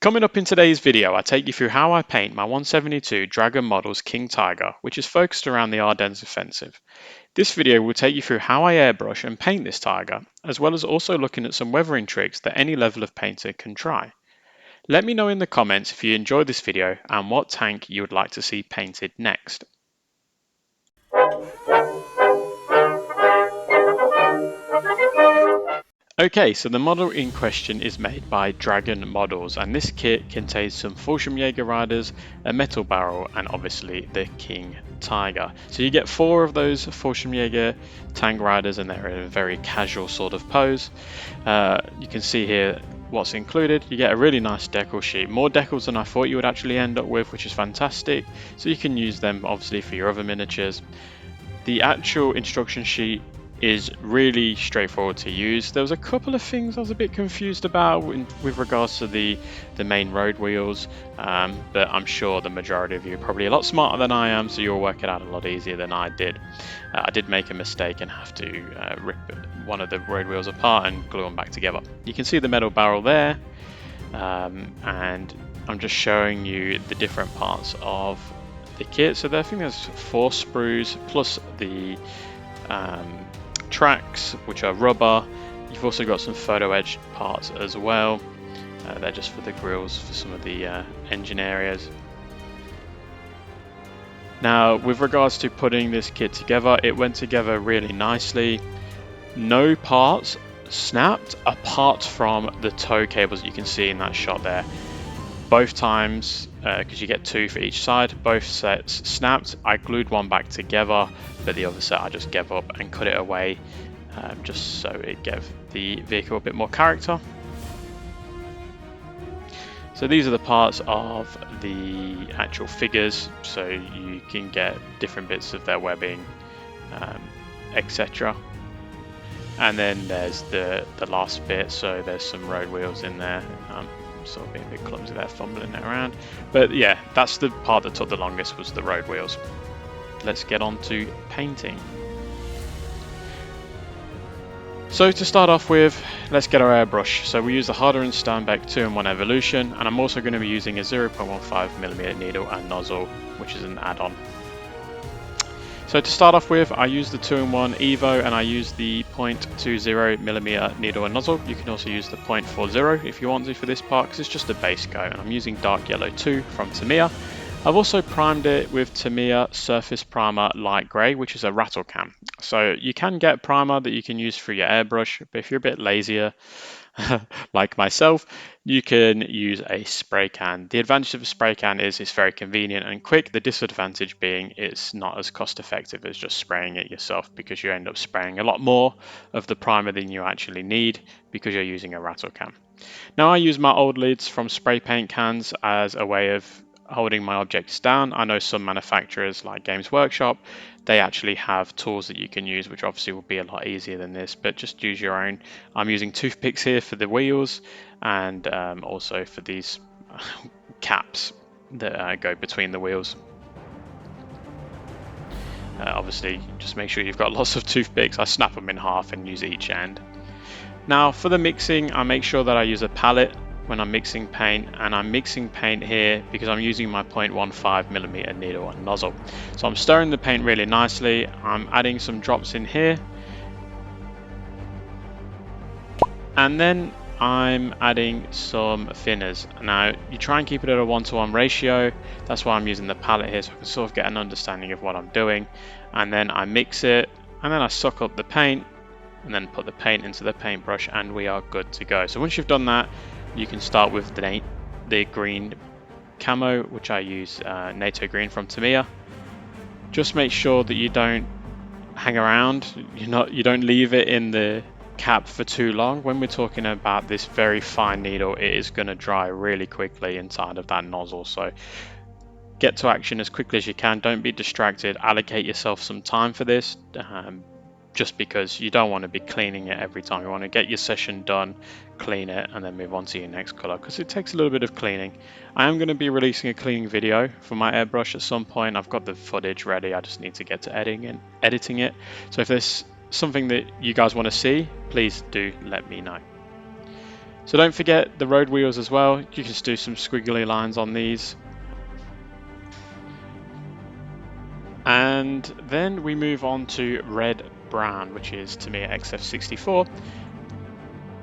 Coming up in today's video, I take you through how I paint my 172 Dragon Models King Tiger, which is focused around the Ardennes Offensive. This video will take you through how I airbrush and paint this tiger, as well as also looking at some weathering tricks that any level of painter can try. Let me know in the comments if you enjoyed this video and what tank you would like to see painted next. Okay, so the model in question is made by Dragon Models, and this kit contains some Fallschirmjäger riders, a metal barrel, and obviously the King Tiger. So you get 4 of those Fallschirmjäger tank riders, and they're in a very casual sort of pose. You can see here what's included. You get a really nice decal sheet, more decals than I thought you would actually end up with, which is fantastic. So you can use them obviously for your other miniatures. The actual instruction sheet is really straightforward to use. There was a couple of things I was a bit confused about with regards to the main road wheels, but I'm sure the majority of you are probably a lot smarter than I am, so you'll work it out a lot easier than I did. I did make a mistake and have to rip one of the road wheels apart and glue them back together. You can see the metal barrel there, and I'm just showing you the different parts of the kit. So I think there's 4 sprues plus the tracks, which are rubber. You've also got some photo edged parts as well. They're just for the grills for some of the engine areas. Now, with regards to putting this kit together, it went together really nicely. No parts snapped apart from the tow cables that you can see in that shot there. Both times, because you get 2 for each side, both sets snapped. I glued one back together, but the other set I just gave up and cut it away, just so it gave the vehicle a bit more character. So these are the parts of the actual figures, so you can get different bits of their webbing, etc. And then there's the last bit, so there's some road wheels in there. Sort of being a bit clumsy there, fumbling it around, but yeah, that's the part that took the longest, was the road wheels. Let's get on to painting. So to start off with, let's get our airbrush. So we use the Harder and Sternbeck 2-in-1 Evolution, and I'm also going to be using a 0.15mm needle and nozzle, which is an add-on. So to start off with, I use the 2-in-1 Evo, and I use the 0.20mm needle and nozzle. You can also use the 0.40 if you want to for this part, because it's just a base coat, and I'm using Dark Yellow 2 from Tamiya. I've also primed it with Tamiya Surface Primer Light Grey, which is a rattle can. So you can get primer that you can use for your airbrush, but if you're a bit lazier, like myself, you can use a spray can. The advantage of a spray can is it's very convenient and quick. The disadvantage being it's not as cost effective as just spraying it yourself, because you end up spraying a lot more of the primer than you actually need because you're using a rattle can. Now, I use my old lids from spray paint cans as a way of holding my objects down. I know some manufacturers like Games Workshop, they actually have tools that you can use, which obviously will be a lot easier than this, but just use your own. I'm using toothpicks here for the wheels, and also for these caps that go between the wheels. Obviously, just make sure you've got lots of toothpicks. I snap them in half and use each end. Now for the mixing, I make sure that I use a palette when I'm mixing paint, and I'm mixing paint here because I'm using my 0.15mm needle and nozzle. So I'm stirring the paint really nicely. I'm adding some drops in here, and then I'm adding some thinners. Now you try and keep it at a 1:1 ratio. That's why I'm using the palette here, so I can sort of get an understanding of what I'm doing. And then I mix it, and then I suck up the paint, and then put the paint into the paintbrush, and we are good to go. So once you've done that, you can start with the green camo, which I use NATO green from Tamiya. Just make sure that you don't hang around, you don't leave it in the cap for too long. When we're talking about this very fine needle, it is going to dry really quickly inside of that nozzle, so get to action as quickly as you can. Don't be distracted. Allocate yourself some time for this, just because you don't want to be cleaning it every time. You want to get your session done, clean it, and then move on to your next color, because it takes a little bit of cleaning. I am going to be releasing a cleaning video for my airbrush at some point. I've got the footage ready, I just need to get to editing it. So if there's something that you guys want to see, please do let me know. So don't forget the road wheels as well. You can just do some squiggly lines on these. And then we move on to red brown, which is to me XF64.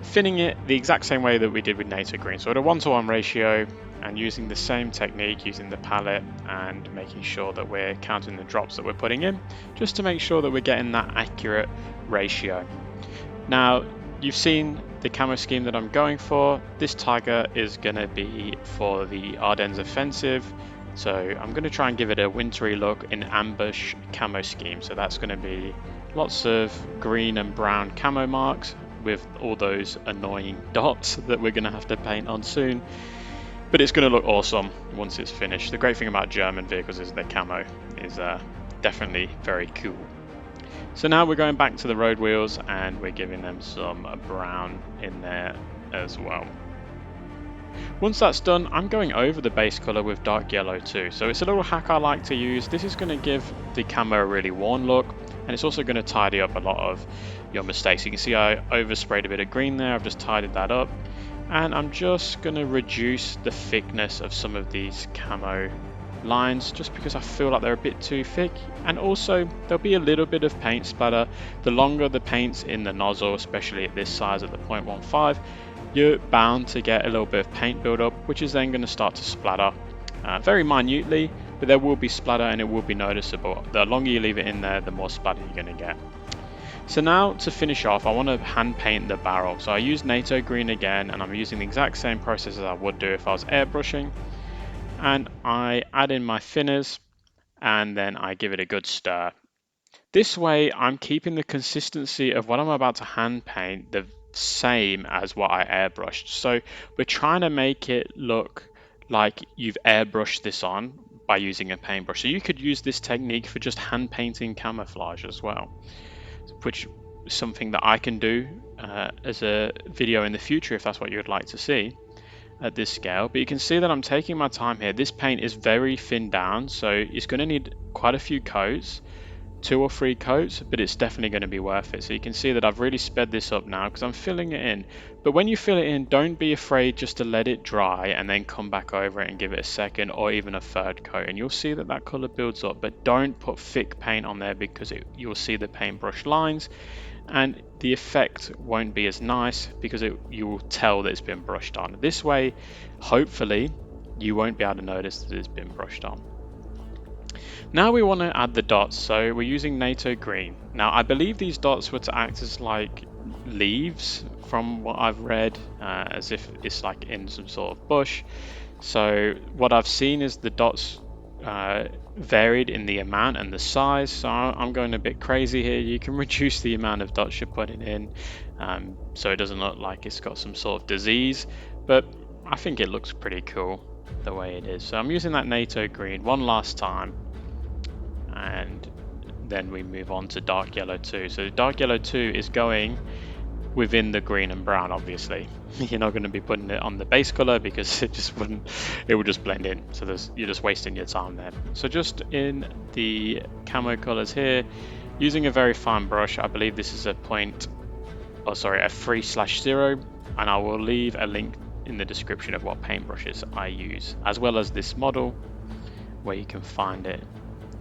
Finning it the exact same way that we did with NATO green. So at a 1:1 ratio and using the same technique, using the palette and making sure that we're counting the drops that we're putting in, just to make sure that we're getting that accurate ratio. Now, you've seen the camo scheme that I'm going for. This tiger is going to be for the Ardennes Offensive. So I'm going to try and give it a wintry look in ambush camo scheme. So that's going to be lots of green and brown camo marks with all those annoying dots that we're going to have to paint on soon. But it's going to look awesome once it's finished. The great thing about German vehicles is their camo is definitely very cool. So now we're going back to the road wheels and we're giving them some brown in there as well. Once that's done, I'm going over the base color with dark yellow too. So it's a little hack I like to use. This is going to give the camo a really worn look, and it's also going to tidy up a lot of your mistakes. You can see I oversprayed a bit of green there. I've just tidied that up, and I'm just going to reduce the thickness of some of these camo lines just because I feel like they're a bit too thick, and also there'll be a little bit of paint splatter. The longer the paint's in the nozzle, especially at this size at the 0.15, you're bound to get a little bit of paint buildup, which is then going to start to splatter very minutely, but there will be splatter and it will be noticeable. The longer you leave it in there, the more splatter you're going to get. So now to finish off, I want to hand paint the barrel. So I use NATO green again, and I'm using the exact same process as I would do if I was airbrushing. And I add in my thinners and then I give it a good stir. This way I'm keeping the consistency of what I'm about to hand paint the same as what I airbrushed. So we're trying to make it look like you've airbrushed this on by using a paintbrush. So you could use this technique for just hand painting camouflage as well, which is something that I can do as a video in the future if that's what you would like to see at this scale. But you can see that I'm taking my time here. This paint is very thinned down, so it's going to need quite a few coats, 2 or 3 coats, but it's definitely going to be worth it. So you can see that I've really sped this up now because I'm filling it in. But when you fill it in, don't be afraid just to let it dry and then come back over it and give it a second or even a third coat, and you'll see that that color builds up. But don't put thick paint on there because you'll see the paintbrush lines and the effect won't be as nice because you will tell that it's been brushed on. This way, hopefully, you won't be able to notice that it's been brushed on. Now we want to add the dots, so we're using NATO green. Now I believe these dots were to act as like leaves from what I've read, as if it's like in some sort of bush. So what I've seen is the dots varied in the amount and the size, so I'm going a bit crazy here. You can reduce the amount of dots you're putting in so it doesn't look like it's got some sort of disease, but I think it looks pretty cool the way it is. So I'm using that NATO green one last time, and then we move on to dark yellow 2. So dark yellow 2 is going within the green and brown. Obviously you're not going to be putting it on the base color because it will just blend in, so you're just wasting your time there. So just in the camo colors here, using a very fine brush. I believe this is a 3/0, and I will leave a link in the description of what paintbrushes I use, as well as this model where you can find it.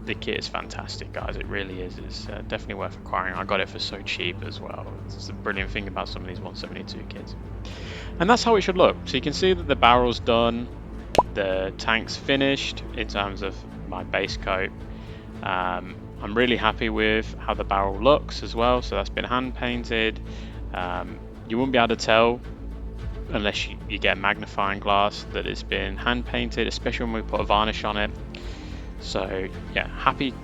The kit is fantastic, guys. It really is. It's definitely worth acquiring. I got it for so cheap as well. It's the brilliant thing about some of these 172 kits. And that's how it should look. So you can see that the barrel's done, the tank's finished in terms of my base coat. I'm really happy with how the barrel looks as well. So that's been hand painted. You won't be able to tell unless you get a magnifying glass that it's been hand painted, especially when we put a varnish on it. So yeah, happy.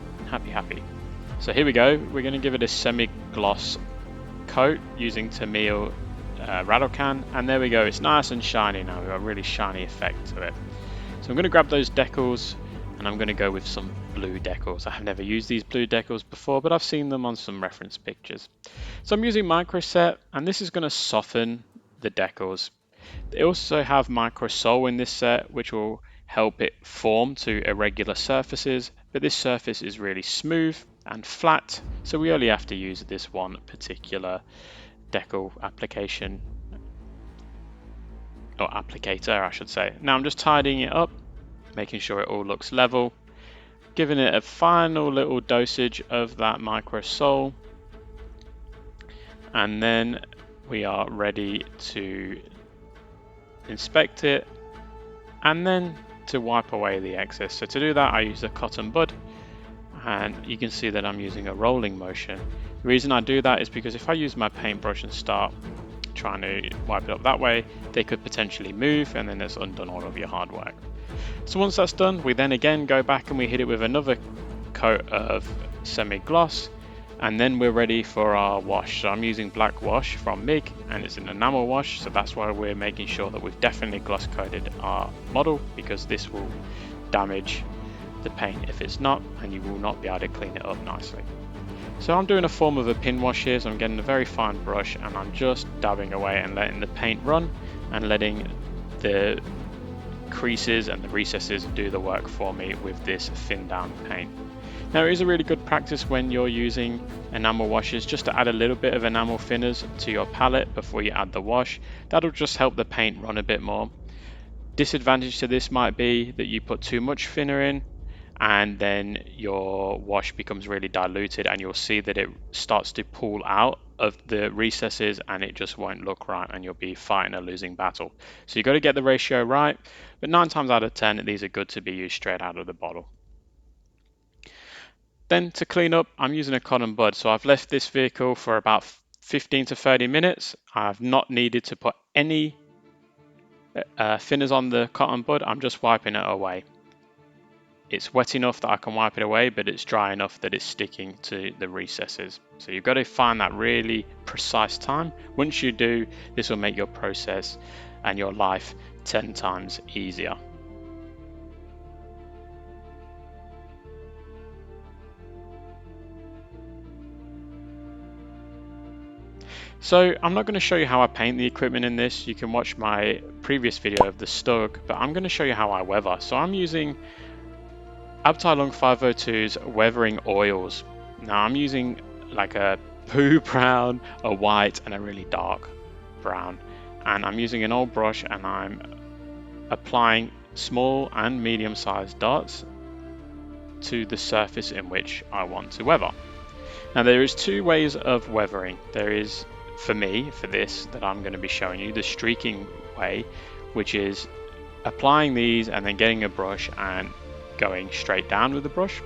So here we go. We're going to give it a semi-gloss coat using Tamiya rattle can, and there we go. It's nice and shiny now. We've got a really shiny effect to it. So I'm going to grab those decals, and I'm going to go with some blue decals. I have never used these blue decals before, but I've seen them on some reference pictures. So I'm using microset, and this is going to soften the decals. They also have micro sol in this set, which will help it form to irregular surfaces, but this surface is really smooth and flat, so we only have to use this one particular decal application. or applicator I should say. Now I'm just tidying it up, making sure it all looks level, giving it a final little dosage of that micro sol, and then we are ready to inspect it and then to wipe away the excess. So to do that I use a cotton bud, and you can see that I'm using a rolling motion. The reason I do that is because if I use my paintbrush and start trying to wipe it up that way, they could potentially move and then it's undone all of your hard work. So once that's done, we then again go back and we hit it with another coat of semi-gloss, and then we're ready for our wash. So I'm using black wash from MIG and it's an enamel wash, so that's why we're making sure that we've definitely gloss coated our model, because this will damage the paint if it's not, and you will not be able to clean it up nicely. So I'm doing a form of a pin wash here, so I'm getting a very fine brush and I'm just dabbing away and letting the paint run and letting the creases and the recesses do the work for me with this thin down paint. Now it is a really good practice when you're using enamel washes just to add a little bit of enamel thinners to your palette before you add the wash. That'll just help the paint run a bit more. Disadvantage to this might be that you put too much thinner in and then your wash becomes really diluted and you'll see that it starts to pull out of the recesses and it just won't look right and you'll be fighting a losing battle. So you've got to get the ratio right, but 9 times out of 10 these are good to be used straight out of the bottle. Then to clean up, I'm using a cotton bud, so I've left this vehicle for about 15 to 30 minutes. I've not needed to put any thinners on the cotton bud, I'm just wiping it away. It's wet enough that I can wipe it away, but it's dry enough that it's sticking to the recesses. So you've got to find that really precise time. Once you do, this will make your process and your life 10 times easier. So I'm not going to show you how I paint the equipment in this. You can watch my previous video of the Stug, but I'm going to show you how I weather. So I'm using Abteilung 502's weathering oils. Now I'm using like a poo brown, a white and a really dark brown, and I'm using an old brush and I'm applying small and medium sized dots to the surface in which I want to weather. Now there is 2 ways of weathering. There is, for me, for this that I'm going to be showing you, the streaking way, which is applying these and then getting a brush and going straight down with the brush.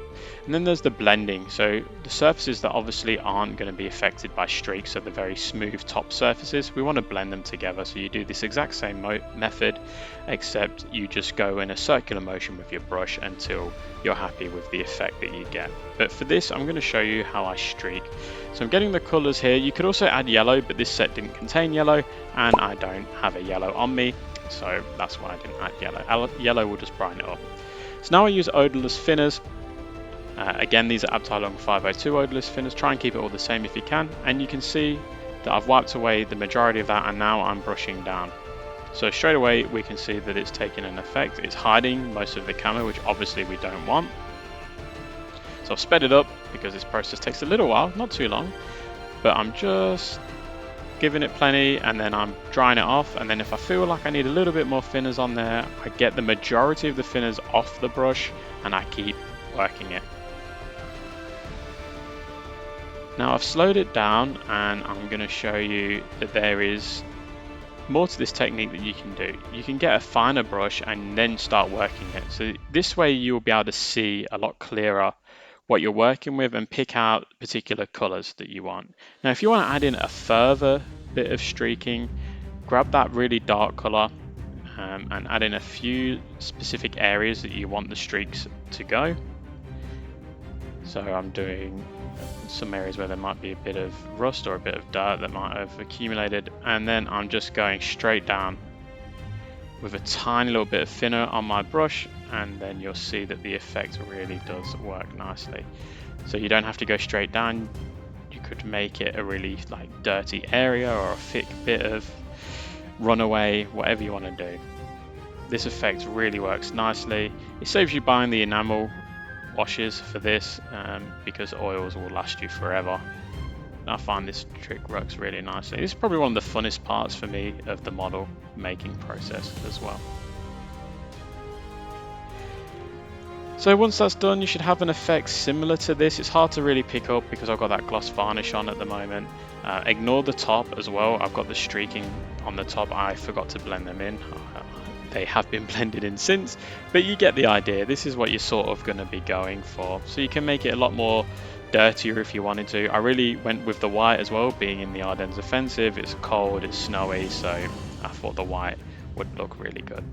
And then there's the blending, so the surfaces that obviously aren't going to be affected by streaks are the very smooth top surfaces. We want to blend them together, so you do this exact same method, except you just go in a circular motion with your brush until you're happy with the effect that you get. But for this I'm going to show you how I streak. So I'm getting the colors here. You could also add yellow, but this set didn't contain yellow and I don't have a yellow on me, so that's why I didn't add yellow. Yellow will just brighten it up. So now I use odorless thinners. Again, these are Abteilung 502 odorless thinners. Try and keep it all the same if you can. And you can see that I've wiped away the majority of that and now I'm brushing down. So straight away we can see that it's taking an effect. It's hiding most of the camo, which obviously we don't want. So I've sped it up because this process takes a little while, not too long. But I'm just giving it plenty and then I'm drying it off, and then if I feel like I need a little bit more thinners on there, I get the majority of the thinners off the brush and I keep working it. Now I've slowed it down and I'm going to show you that there is more to this technique that you can do. You can get a finer brush and then start working it. So this way you'll be able to see a lot clearer what you're working with and pick out particular colors that you want. Now if you want to add in a further bit of streaking, grab that really dark color and add in a few specific areas that you want the streaks to go. So I'm doing some areas where there might be a bit of rust or a bit of dirt that might have accumulated, and then I'm just going straight down with a tiny little bit of thinner on my brush, and then you'll see that the effect really does work nicely. So you don't have to go straight down. You could make it a really like dirty area or a thick bit of runaway, whatever you want to do. This effect really works nicely. It saves you buying the enamel washes for this because oils will last you forever. I find this trick works really nicely. This is probably one of the funnest parts for me of the model making process as well. So once that's done, you should have an effect similar to this. It's hard to really pick up because I've got that gloss varnish on at the moment. Ignore the top as well. I've got the streaking on the top. I forgot to blend them in. They have been blended in since, but you get the idea. This is what you're sort of going to be going for. So you can make it a lot more dirtier if you wanted to. I really went with the white as well, being in the Ardennes Offensive. It's cold, it's snowy, so I thought the white would look really good.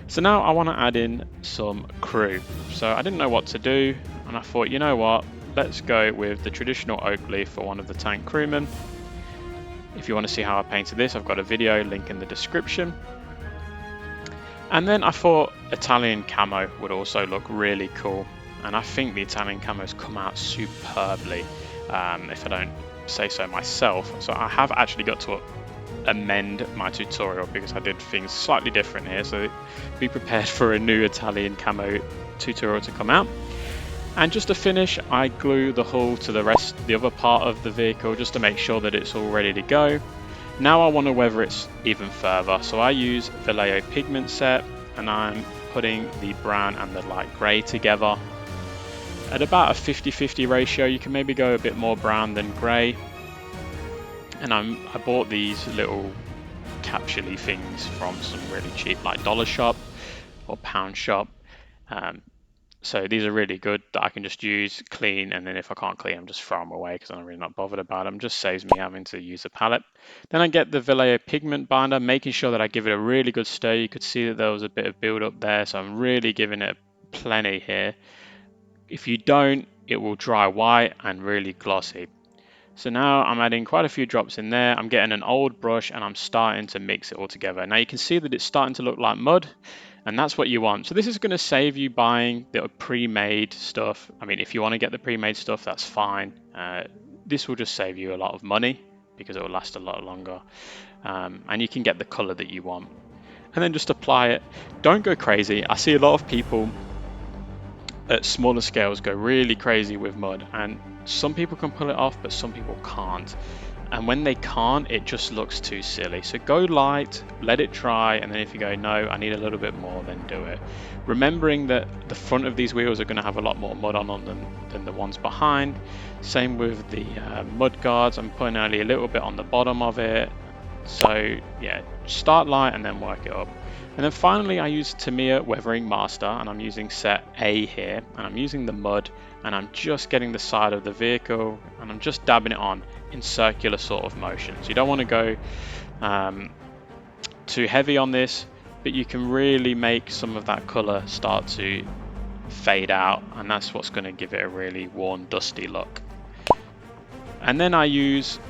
So now I want to add in some crew. So I didn't know what to do, and I thought, you know what, let's go with the traditional oak leaf for one of the tank crewmen. If you want to see how I painted this, I've got a video, link in the description. And then I thought Italian camo would also look really cool, and I think the Italian camos come out superbly, if I don't say so myself. So I have actually got to amend my tutorial because I did things slightly different here, so be prepared for a new Italian camo tutorial to come out. And just to finish, I glue the hull to the other part of the vehicle just to make sure that it's all ready to go. Now I want to weather it even further, so I use Vallejo pigment set, and I'm putting the brown and the light grey together at about a 50-50 ratio. You can maybe go a bit more brown than grey. And I bought these little capsule-y things from some really cheap, like dollar shop or pound shop. So these are really good that I can just use, clean, and then if I can't clean them, just throw them away because I'm really not bothered about them. Just saves me having to use a palette. Then I get the Vallejo pigment binder, making sure that I give it a really good stir. You could see that there was a bit of build up there, so I'm really giving it plenty here. If you don't, it will dry white and really glossy. So now I'm adding quite a few drops in there. I'm getting an old brush and I'm starting to mix it all together. Now you can see that it's starting to look like mud, and that's what you want. So this is going to save you buying the pre-made stuff. I mean, if you want to get the pre-made stuff, that's fine. This will just save you a lot of money because it will last a lot longer, and you can get the color that you want. And then just apply it. Don't go crazy. I see a lot of people at smaller scales go really crazy with mud, and some people can pull it off, but some people can't. And when they can't, it just looks too silly. So go light, let it dry, and then if you go, no, I need a little bit more, then do it. Remembering that the front of these wheels are going to have a lot more mud on them than the ones behind. Same with the mud guards. I'm putting only a little bit on the bottom of it. So yeah, start light and then work it up. And then finally I use Tamiya Weathering Master, and I'm using set A here, and I'm using the mud, and I'm just getting the side of the vehicle and I'm just dabbing it on in circular sort of motions. You don't want to go too heavy on this, but you can really make some of that color start to fade out, and that's what's going to give it a really worn, dusty look. And then I use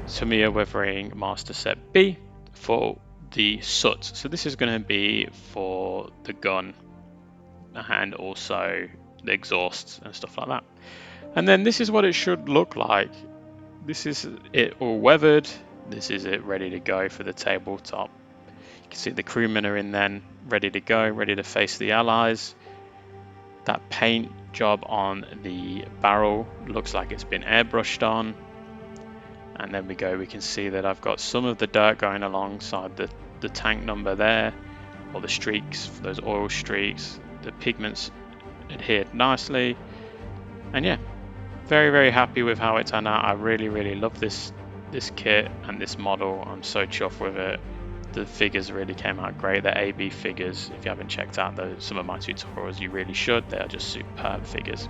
Tamiya Weathering Master set B for the soot. So this is going to be for the gun and also the exhausts and stuff like that. And then this is what it should look like. This is it all weathered. This is it ready to go for the tabletop. You can see the crewmen are in then, ready to go, ready to face the allies. That paint job on the barrel looks like it's been airbrushed on. And then we can see that I've got some of the dirt going alongside the tank number there, or the streaks, those oil streaks. The pigments adhered nicely, and yeah, very, very happy with how it turned out. I really, really love this kit and this model. I'm so chuffed with it. The figures really came out great. They're AB figures. If you haven't checked out some of my tutorials, you really should. They are just superb figures.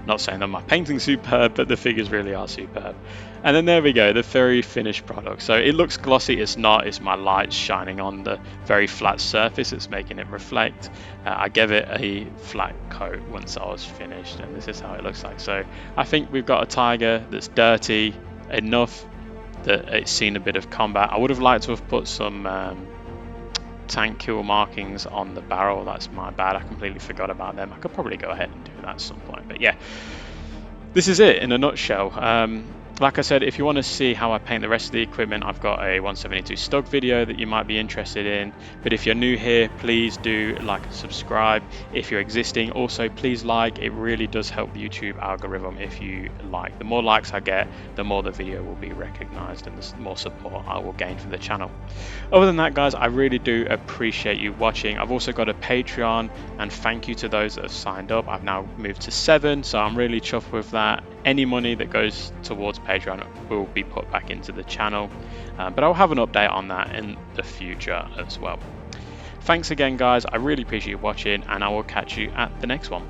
Not saying that my painting's superb, but the figures really are superb. And then there we go, the very finished product. So it looks glossy, it's not, it's my light shining on the very flat surface, it's making it reflect. I gave it a flat coat once I was finished, and this is how it looks like. So I think we've got a Tiger that's dirty enough that it's seen a bit of combat. I would have liked to have put some tank kill markings on the barrel. That's my bad, I completely forgot about them. I could probably go ahead and do that at some point, but yeah, this is it in a nutshell. Like I said, if you want to see how I paint the rest of the equipment, I've got a 172 stock video that you might be interested in. But if you're new here, please do like and subscribe. If you're existing, also please like. It really does help the YouTube algorithm if you like. The more likes I get, the more the video will be recognized and the more support I will gain for the channel. Other than that, guys, I really do appreciate you watching. I've also got a Patreon, and thank you to those that have signed up. I've now moved to 7, so I'm really chuffed with that. Any money that goes towards Patreon will be put back into the channel, but I'll have an update on that in the future as well. Thanks again, guys. I really appreciate you watching, and I will catch you at the next one.